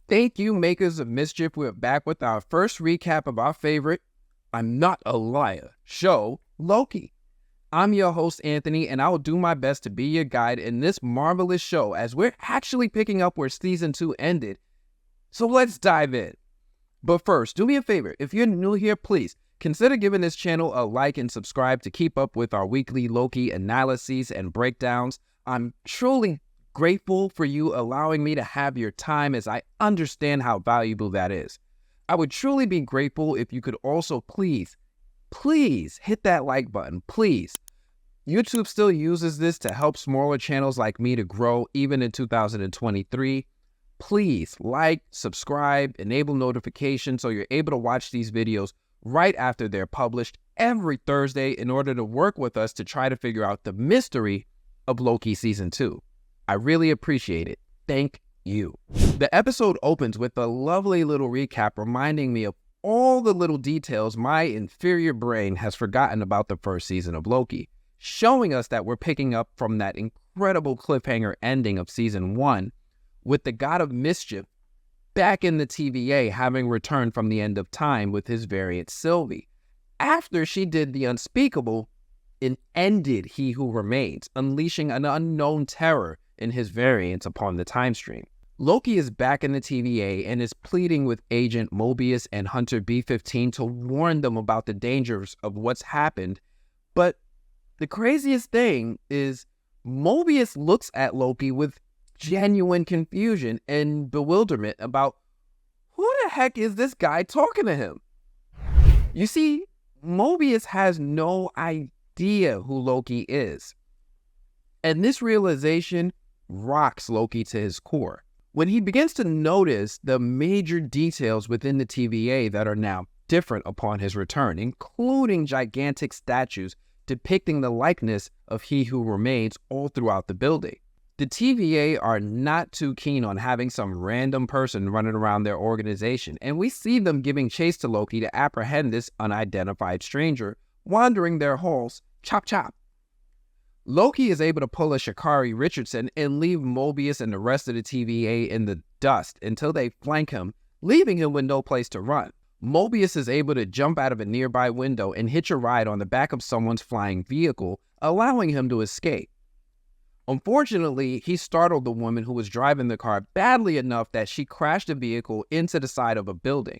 Thank you, makers of Mischief. We're back with our first recap of our favorite, I'm Not a Liar, show, Loki. I'm your host, Anthony, and I will do my best to be your guide in this marvelous show as we're actually picking up where Season 2 ended. So let's dive in. But first, do me a favor. If you're new here, please consider giving this channel a like and subscribe to keep up with our weekly Loki analyses and breakdowns. I'm truly grateful for you allowing me to have your time, as I understand how valuable that is. I would truly be grateful if you could also please hit that like button, please. YouTube still uses this to help smaller channels like me to grow even in 2023. Please like, subscribe, enable notifications so you're able to watch these videos right after they're published every Thursday in order to work with us to try to figure out the mystery of Loki Season 2. I really appreciate it. Thank you. The episode opens with a lovely little recap reminding me of all the little details my inferior brain has forgotten about the first season of Loki, showing us that we're picking up from that incredible cliffhanger ending of Season 1, with the god of mischief back in the TVA, having returned from the end of time with his variant Sylvie, after she did the unspeakable and ended He Who Remains, unleashing an unknown terror in his variants upon the time stream. Loki is back in the TVA and is pleading with Agent Mobius and Hunter B-15 to warn them about the dangers of what's happened. But the craziest thing is Mobius looks at Loki with genuine confusion and bewilderment about who the heck is this guy talking to him. You see, Mobius has no idea who Loki is. And this realization rocks Loki to his core. When he begins to notice the major details within the TVA that are now different upon his return, including gigantic statues depicting the likeness of He Who Remains all throughout the building. The TVA are not too keen on having some random person running around their organization, and we see them giving chase to Loki to apprehend this unidentified stranger wandering their halls, chop chop. Loki is able to pull a Sha'Carri Richardson and leave Mobius and the rest of the TVA in the dust until they flank him, leaving him with no place to run. Mobius is able to jump out of a nearby window and hitch a ride on the back of someone's flying vehicle, allowing him to escape. Unfortunately, he startled the woman who was driving the car badly enough that she crashed the vehicle into the side of a building.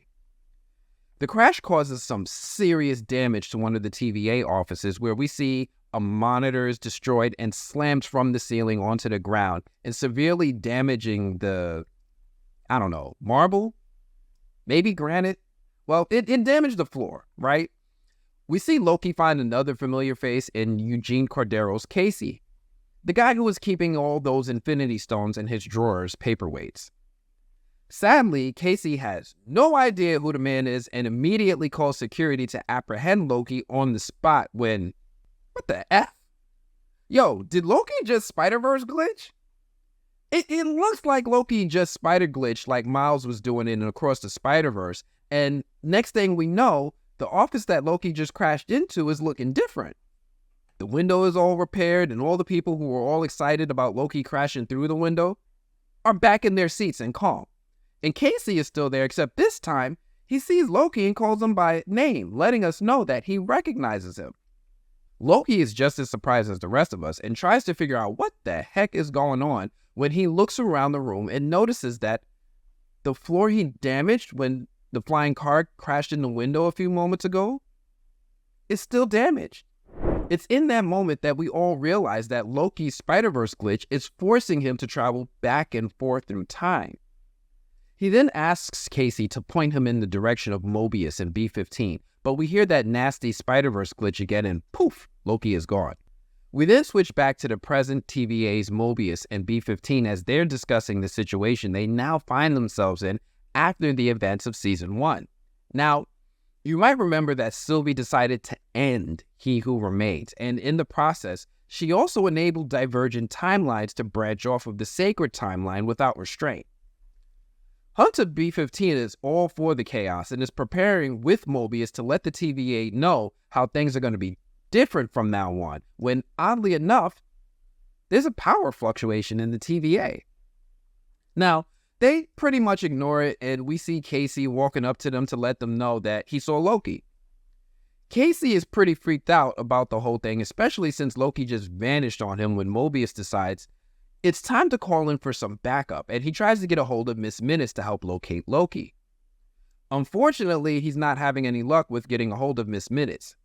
The crash causes some serious damage to one of the TVA offices, where we see a monitor is destroyed and slammed from the ceiling onto the ground and severely damaging the, marble? Maybe granite? Well, it damaged the floor, right? We see Loki find another familiar face in Eugene Cordero's Casey, the guy who was keeping all those Infinity Stones in his drawers paperweights. Sadly, Casey has no idea who the man is and immediately calls security to apprehend Loki on the spot when, what the F? Yo, did Loki just Spider-Verse glitch? It looks like Loki just spider-glitched like Miles was doing in Across the Spider-Verse, and next thing we know, the office that Loki just crashed into is looking different. The window is all repaired, and all the people who were all excited about Loki crashing through the window are back in their seats and calm. And Casey is still there, except this time, he sees Loki and calls him by name, letting us know that he recognizes him. Loki is just as surprised as the rest of us and tries to figure out what the heck is going on when he looks around the room and notices that the floor he damaged when the flying car crashed in the window a few moments ago is still damaged. It's in that moment that we all realize that Loki's Spider-Verse glitch is forcing him to travel back and forth through time. He then asks Casey to point him in the direction of Mobius and B-15, but we hear that nasty Spider-Verse glitch again and poof, Loki is gone. We then switch back to the present TVA's Mobius and B-15 as they're discussing the situation they now find themselves in after the events of Season 1. Now, you might remember that Sylvie decided to end He Who Remains, and in the process, she also enabled divergent timelines to branch off of the sacred timeline without restraint. Hunter B-15 is all for the chaos and is preparing with Mobius to let the TVA know how things are going to be different from now on, when, oddly enough, there's a power fluctuation in the TVA. Now, They pretty much ignore it, and we see Casey walking up to them to let them know that he saw Loki. Casey is pretty freaked out about the whole thing, especially since Loki just vanished on him when Mobius decides it's time to call in for some backup, and he tries to get a hold of Miss Minutes to help locate Loki. Unfortunately, he's not having any luck with getting a hold of Miss Minutes.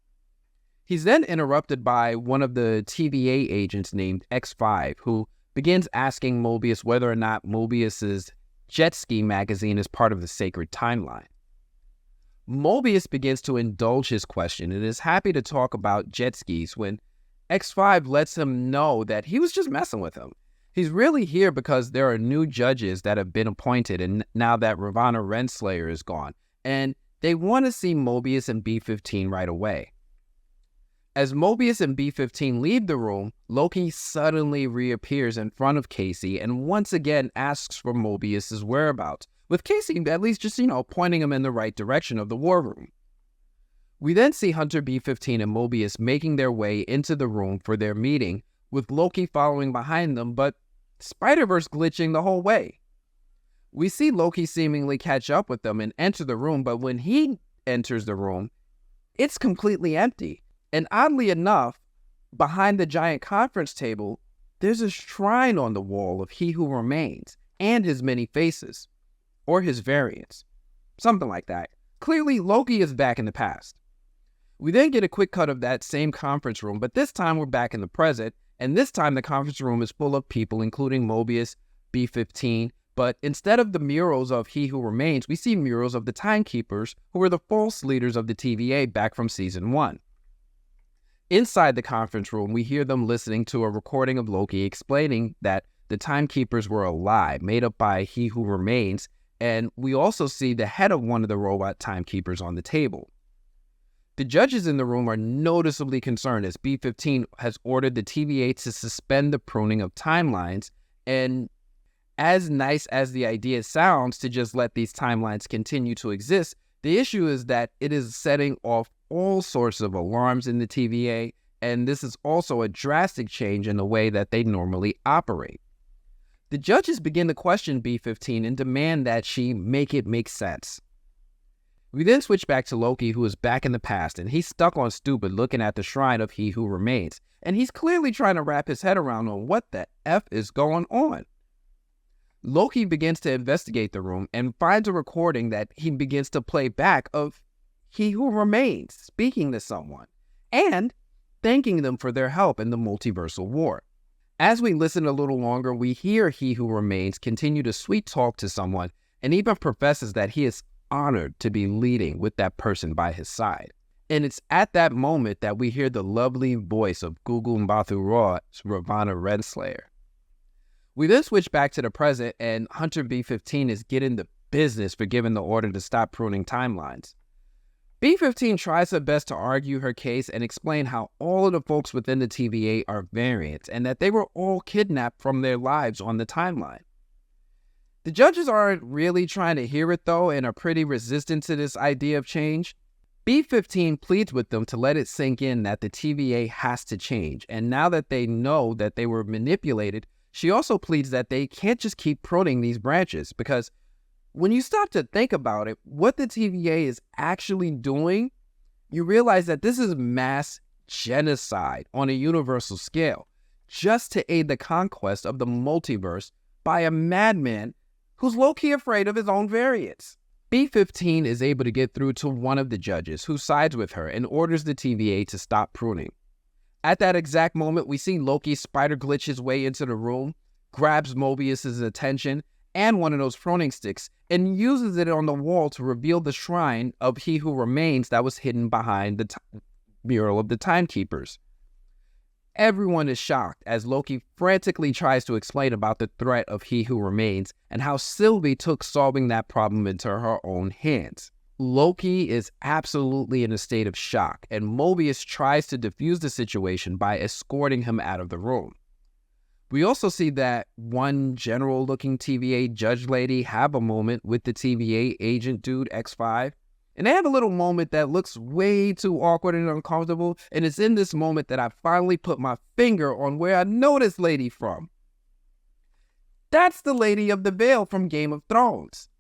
He's then interrupted by one of the TVA agents named X5, who begins asking Mobius whether or not Mobius's jet ski magazine is part of the sacred timeline. Mobius begins to indulge his question and is happy to talk about jet skis when X5 lets him know that he was just messing with him. He's really here because there are new judges that have been appointed, and now that Ravonna Renslayer is gone, and they want to see Mobius and B-15 right away. As Mobius and B-15 leave the room, Loki suddenly reappears in front of Casey and once again asks for Mobius's whereabouts, with Casey at least just, pointing him in the right direction of the war room. We then see Hunter B-15 and Mobius making their way into the room for their meeting, with Loki following behind them, but Spider-Verse glitching the whole way. We see Loki seemingly catch up with them and enter the room, but when he enters the room, it's completely empty. And oddly enough, behind the giant conference table, there's a shrine on the wall of He Who Remains and his many faces, or his variants, something like that. Clearly, Loki is back in the past. We then get a quick cut of that same conference room, but this time we're back in the present, and this time the conference room is full of people, including Mobius, B-15, but instead of the murals of He Who Remains, we see murals of the Timekeepers, who were the false leaders of the TVA back from Season 1. Inside the conference room, we hear them listening to a recording of Loki explaining that the Timekeepers were a lie made up by He Who Remains, and we also see the head of one of the robot Timekeepers on the table. The judges in the room are noticeably concerned as B-15 has ordered the TVA to suspend the pruning of timelines, and as nice as the idea sounds to just let these timelines continue to exist, the issue is that it is setting off all sorts of alarms in the TVA, and this is also a drastic change in the way that they normally operate. The judges begin to question B-15 and demand that she make it make sense. We then switch back to Loki, who is back in the past, and he's stuck on stupid looking at the shrine of He Who Remains, and he's clearly trying to wrap his head around on what the F is going on. Loki begins to investigate the room and finds a recording that he begins to play back of He Who Remains speaking to someone and thanking them for their help in the multiversal war. As we listen a little longer, we hear He Who Remains continue to sweet talk to someone and even professes that he is honored to be leading with that person by his side. And it's at that moment that we hear the lovely voice of Gugu Mbathu Raw's Ravonna Renslayer. We then switch back to the present, and Hunter B-15 is getting the business for giving the order to stop pruning timelines. B-15 tries her best to argue her case and explain how all of the folks within the TVA are variants and that they were all kidnapped from their lives on the timeline. The judges aren't really trying to hear it though and are pretty resistant to this idea of change. B-15 pleads with them to let it sink in that the TVA has to change, and now that they know that they were manipulated, she also pleads that they can't just keep pruning these branches, because when you stop to think about it, what the TVA is actually doing, you realize that this is mass genocide on a universal scale, just to aid the conquest of the multiverse by a madman who's low-key afraid of his own variants. B-15 is able to get through to one of the judges who sides with her and orders the TVA to stop pruning. At that exact moment, we see Loki spider glitch his way into the room, grabs Mobius's attention and one of those pruning sticks, and uses it on the wall to reveal the shrine of He Who Remains that was hidden behind the mural of the Timekeepers. Everyone is shocked as Loki frantically tries to explain about the threat of He Who Remains and how Sylvie took solving that problem into her own hands. Loki is absolutely in a state of shock, and Mobius tries to defuse the situation by escorting him out of the room. We also see that one general-looking TVA judge lady have a moment with the TVA agent dude X5, and they have a little moment that looks way too awkward and uncomfortable, and it's in this moment that I finally put my finger on where I know this lady from. That's the Lady of the Veil from Game of Thrones.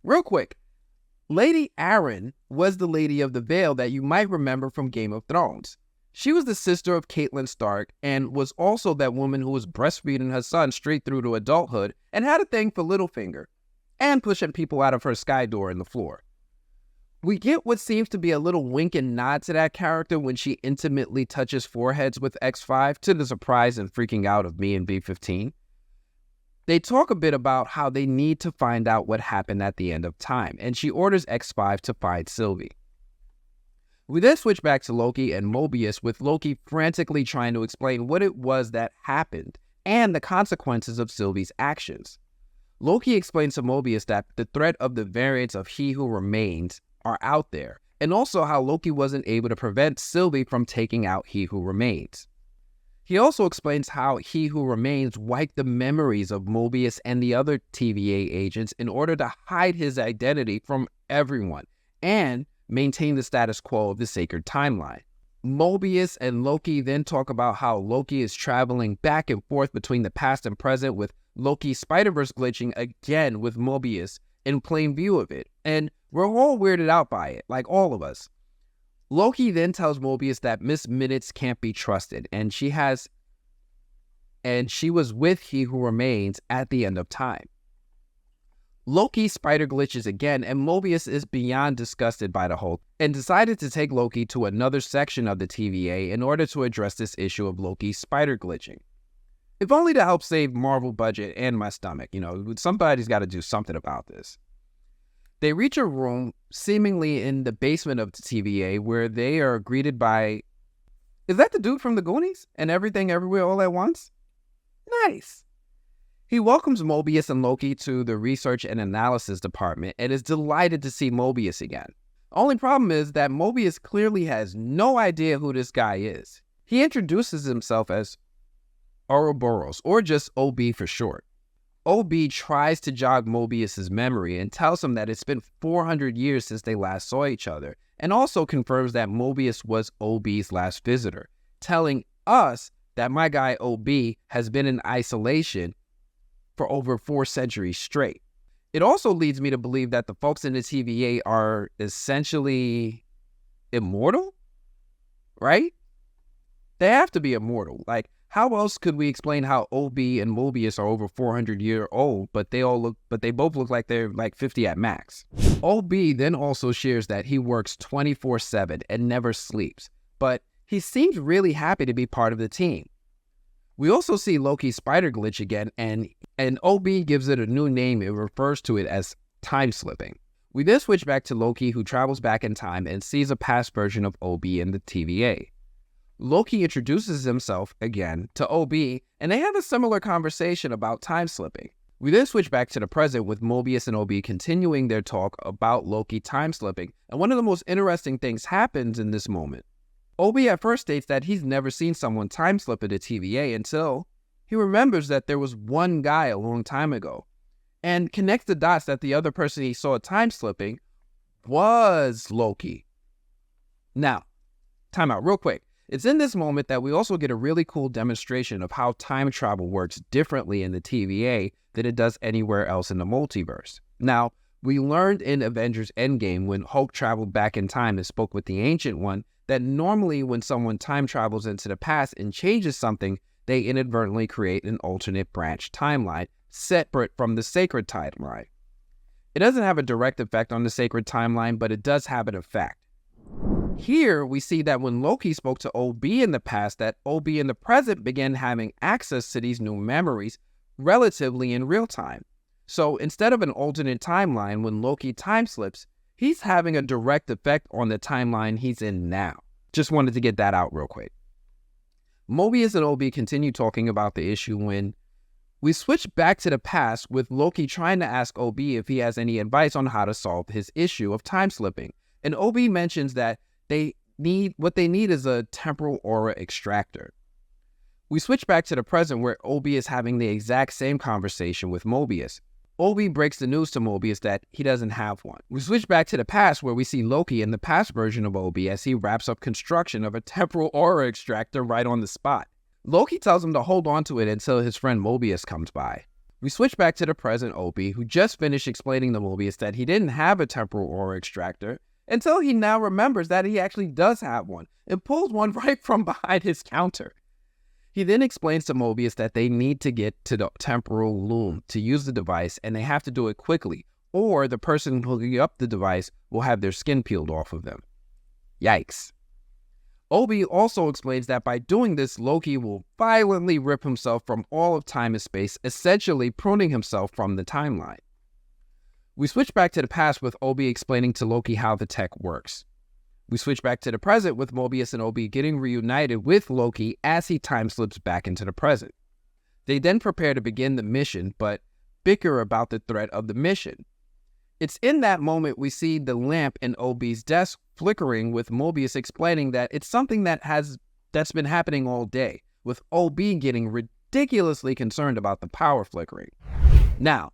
Real quick, Lady Arryn was the Lady of the Veil that you might remember from Game of Thrones. She was the sister of Catelyn Stark and was also that woman who was breastfeeding her son straight through to adulthood and had a thing for Littlefinger and pushing people out of her sky door in the floor. We get what seems to be a little wink and nod to that character when she intimately touches foreheads with X5 to the surprise and freaking out of me and B15. They talk a bit about how they need to find out what happened at the end of time, and she orders X5 to find Sylvie. We then switch back to Loki and Mobius, with Loki frantically trying to explain what it was that happened and the consequences of Sylvie's actions. Loki explains to Mobius that the threat of the variants of He Who Remains are out there, and also how Loki wasn't able to prevent Sylvie from taking out He Who Remains. He also explains how He Who Remains wiped the memories of Mobius and the other TVA agents in order to hide his identity from everyone and maintain the status quo of the sacred timeline. Mobius and Loki then talk about how Loki is traveling back and forth between the past and present, with Loki's Spider-Verse glitching again with Mobius in plain view of it, and we're all weirded out by it, like all of us. Loki then tells Mobius that Miss Minutes can't be trusted, and she was with He Who Remains at the end of time. Loki spider glitches again, and Mobius is beyond disgusted by the whole and decided to take Loki to another section of the TVA in order to address this issue of Loki's spider glitching. If only to help save Marvel budget and my stomach. Somebody's got to do something about this. They reach a room seemingly in the basement of the TVA where they are greeted by... Is that the dude from the Goonies? And Everything Everywhere All at Once? Nice. He welcomes Mobius and Loki to the research and analysis department and is delighted to see Mobius again. Only problem is that Mobius clearly has no idea who this guy is. He introduces himself as Ouroboros, or just OB for short. OB tries to jog Mobius's memory and tells him that it's been 400 years since they last saw each other, and also confirms that Mobius was OB's last visitor, telling us that my guy OB has been in isolation for over 4 centuries straight. It also leads me to believe that the folks in the TVA are essentially immortal, right? They have to be immortal. Like, how else could we explain how OB and Mobius are over 400 years old, but they both look like they're like 50 at max? OB then also shares that he works 24/7 and never sleeps, but he seems really happy to be part of the team. We also see Loki's spider glitch again, and OB gives it a new name. It refers to it as time slipping. We then switch back to Loki, who travels back in time and sees a past version of OB in the TVA. Loki introduces himself again to OB, and they have a similar conversation about time slipping. We then switch back to the present, with Mobius and OB continuing their talk about Loki time slipping, and one of the most interesting things happens in this moment. OB at first states that he's never seen someone time slip at a TVA until he remembers that there was one guy a long time ago, and connects the dots that the other person he saw time slipping was Loki. Now, time out real quick. It's in this moment that we also get a really cool demonstration of how time travel works differently in the TVA than it does anywhere else in the multiverse. Now, we learned in Avengers Endgame, when Hulk traveled back in time and spoke with the Ancient One, that normally when someone time travels into the past and changes something, they inadvertently create an alternate branch timeline separate from the sacred timeline. It doesn't have a direct effect on the sacred timeline, but it does have an effect. Here, we see that when Loki spoke to OB in the past, that OB in the present began having access to these new memories relatively in real time. So instead of an alternate timeline, when Loki time slips, he's having a direct effect on the timeline he's in now. Just wanted to get that out real quick. Mobius and OB continue talking about the issue when we switch back to the past, with Loki trying to ask OB if he has any advice on how to solve his issue of time slipping. And OB mentions that what they need is a temporal aura extractor. We switch back to the present, where OB is having the exact same conversation with Mobius. OB breaks the news to Mobius that he doesn't have one. We switch back to the past, where we see Loki in the past version of OB as he wraps up construction of a temporal aura extractor right on the spot. Loki tells him to hold on to it until his friend Mobius comes by. We switch back to the present Obi, who just finished explaining to Mobius that he didn't have a temporal aura extractor until he now remembers that he actually does have one and pulls one right from behind his counter. He then explains to Mobius that they need to get to the temporal loom to use the device, and they have to do it quickly, or the person hooking up the device will have their skin peeled off of them. Yikes. Obi also explains that by doing this, Loki will violently rip himself from all of time and space, essentially pruning himself from the timeline. We switch back to the past with Obi explaining to Loki how the tech works. We switch back to the present with Mobius and Obi getting reunited with Loki as he time slips back into the present. They then prepare to begin the mission, but bicker about the threat of the mission. It's in that moment we see the lamp in Obi's desk flickering, with Mobius explaining that it's something that's been happening all day, with Obi getting ridiculously concerned about the power flickering. Now,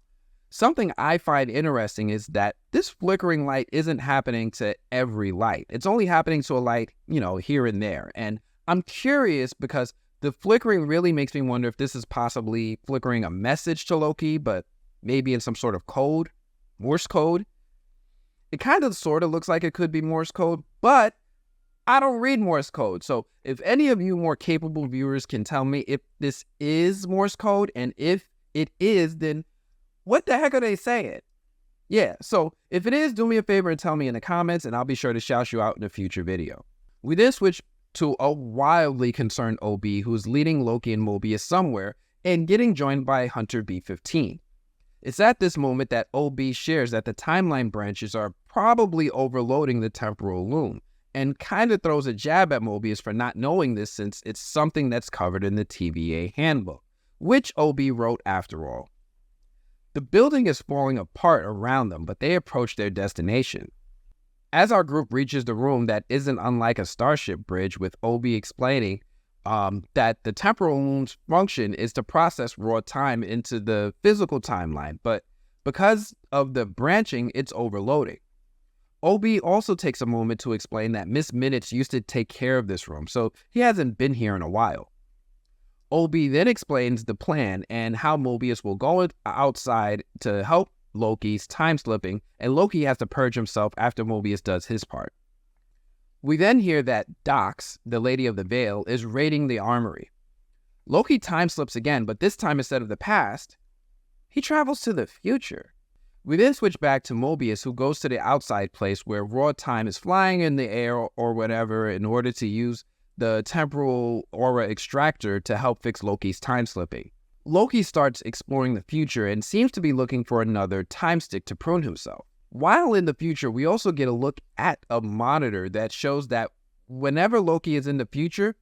something I find interesting is that this flickering light isn't happening to every light. It's only happening to a light, here and there. And I'm curious because the flickering really makes me wonder if this is possibly flickering a message to Loki, but maybe in some sort of code. Morse code. It kind of sort of looks like it could be Morse code, but I don't read Morse code. So if any of you more capable viewers can tell me if this is Morse code, and if it is, then what the heck are they saying? Yeah, so if it is, do me a favor and tell me in the comments, and I'll be sure to shout you out in a future video. We then switch to a wildly concerned Obi who's leading Loki and Mobius somewhere and getting joined by Hunter B-15. It's at this moment that Obi shares that the timeline branches are probably overloading the temporal loom, and kind of throws a jab at Mobius for not knowing this since it's something that's covered in the TVA handbook, which Obi wrote after all. The building is falling apart around them, but they approach their destination. As our group reaches the room that isn't unlike a starship bridge, with Obi explaining that the temporal loom's function is to process raw time into the physical timeline, but because of the branching, it's overloading. Obi also takes a moment to explain that Miss Minutes used to take care of this room, so he hasn't been here in a while. Obi then explains the plan and how Mobius will go outside to help Loki's time slipping, and Loki has to purge himself after Mobius does his part. We then hear that Dox, the Lady of the Veil, is raiding the armory. Loki time slips again, but this time instead of the past, he travels to the future. We then switch back to Mobius, who goes to the outside place where raw time is flying in the air or whatever in order to use the temporal aura extractor to help fix Loki's time slipping. Loki starts exploring the future and seems to be looking for another time stick to prune himself. While in the future, we also get a look at a monitor that shows that whenever Loki is in the future,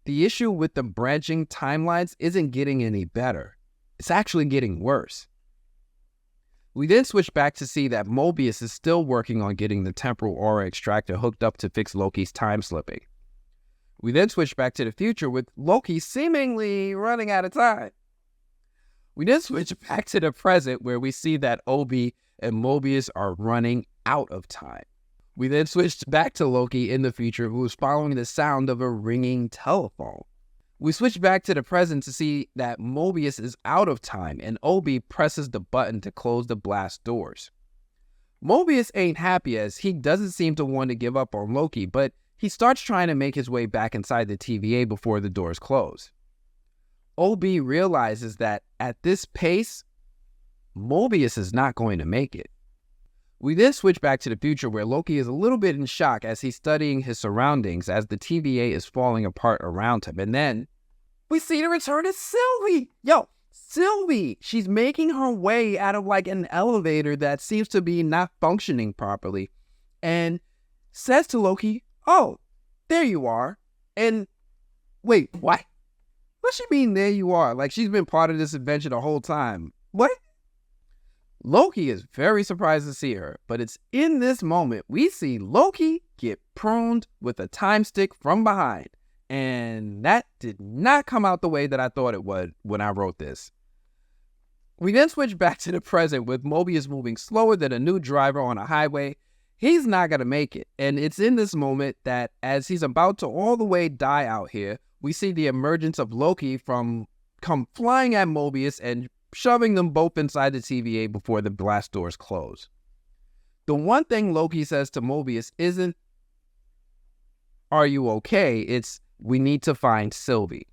the issue with the branching timelines isn't getting any better. It's actually getting worse. We then switch back to see that Mobius is still working on getting the temporal aura extractor hooked up to fix Loki's time slipping. We then switch back to the future with Loki seemingly running out of time. We then switch back to the present where we see that Obi and Mobius are running out of time. We then switched back to Loki in the future, who is following the sound of a ringing telephone. We switch back to the present to see that Mobius is out of time, and Obi presses the button to close the blast doors. Mobius ain't happy as he doesn't seem to want to give up on Loki, but he starts trying to make his way back inside the TVA before the doors close. Obi realizes that at this pace, Mobius is not going to make it. We then switch back to the future where Loki is a little bit in shock as he's studying his surroundings as the TVA is falling apart around him. And then we see the return of Sylvie. Sylvie! She's making her way out of like an elevator that seems to be not functioning properly and says to Loki, "Oh, there you are." And wait, what? What she mean there you are? Like she's been part of this adventure the whole time. What? Loki is very surprised to see her, but it's in this moment we see Loki get pruned with a time stick from behind. And that did not come out the way that I thought it would when I wrote this. We then switch back to the present with Mobius moving slower than a new driver on a highway. He's not going to make it. And it's in this moment that as he's about to all the way die out here, we see the emergence of Loki come flying at Mobius and shoving them both inside the TVA before the blast doors close. The one thing Loki says to Mobius isn't, "Are you okay?" It's, "We need to find Sylvie."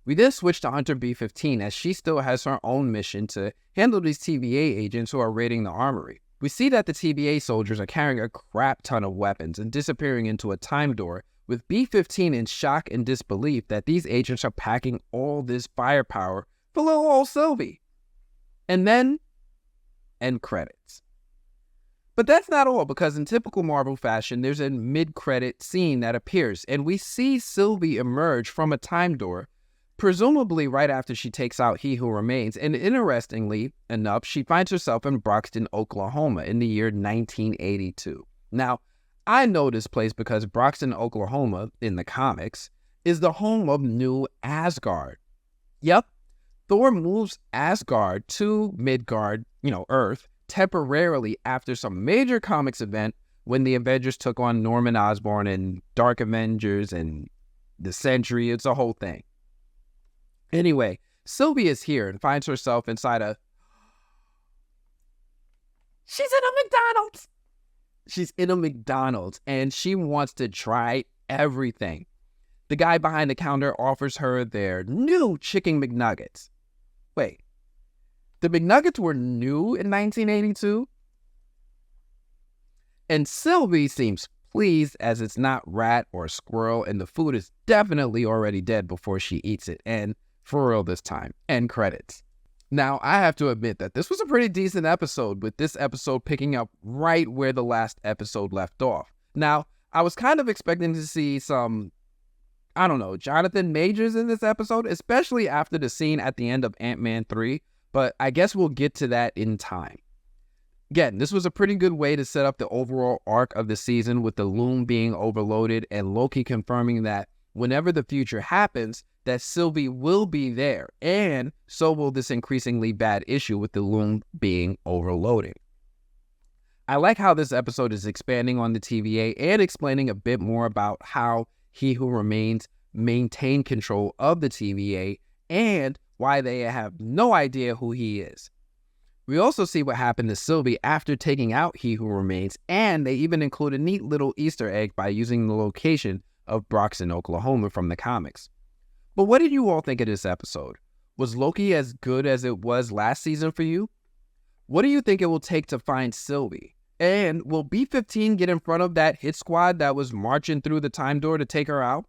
We then switch to Hunter B-15 as she still has her own mission to handle these TVA agents who are raiding the armory. We see that the TVA soldiers are carrying a crap ton of weapons and disappearing into a time door, with B-15 in shock and disbelief that these agents are packing all this firepower for little old Sylvie. And then, end credits. But that's not all, because in typical Marvel fashion, there's a mid-credit scene that appears, and we see Sylvie emerge from a time door, presumably right after she takes out He Who Remains, and interestingly enough, she finds herself in Broxton, Oklahoma in the year 1982. Now, I know this place because Broxton, Oklahoma, in the comics, is the home of New Asgard. Yep, Thor moves Asgard to Midgard, Earth, temporarily after some major comics event when the Avengers took on Norman Osborn and Dark Avengers and the Century. It's a whole thing. Anyway, Sylvie is here and finds herself inside She's in a McDonald's! She's in a McDonald's, and she wants to try everything. The guy behind the counter offers her their new chicken McNuggets. Wait, the McNuggets were new in 1982? And Sylvie seems pleased as it's not rat or squirrel, and the food is definitely already dead before she eats it, and for real this time. End credits. Now, I have to admit that this was a pretty decent episode, with this episode picking up right where the last episode left off. Now, I was kind of expecting to see some, Jonathan Majors in this episode, especially after the scene at the end of Ant-Man 3, but I guess we'll get to that in time. Again, this was a pretty good way to set up the overall arc of the season, with the loom being overloaded and Loki confirming that whenever the future happens, that Sylvie will be there, and so will this increasingly bad issue with the loom being overloaded. I like how this episode is expanding on the TVA and explaining a bit more about how He Who Remains maintain control of the TVA and why they have no idea who he is. We also see what happened to Sylvie after taking out He Who Remains, and they even include a neat little Easter egg by using the location of Broxton, Oklahoma from the comics. But what did you all think of this episode? Was Loki as good as it was last season for you? What do you think it will take to find Sylvie? And will B-15 get in front of that hit squad that was marching through the time door to take her out?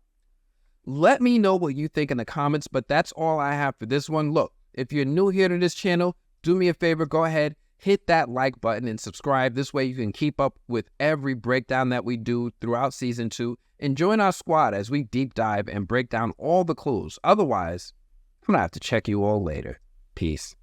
Let me know what you think in the comments, but that's all I have for this one. Look, if you're new here to this channel, do me a favor, go ahead, hit that like button and subscribe. This way you can keep up with every breakdown that we do throughout Season 2, and join our squad as we deep dive and break down all the clues. Otherwise, I'm going to have to check you all later. Peace.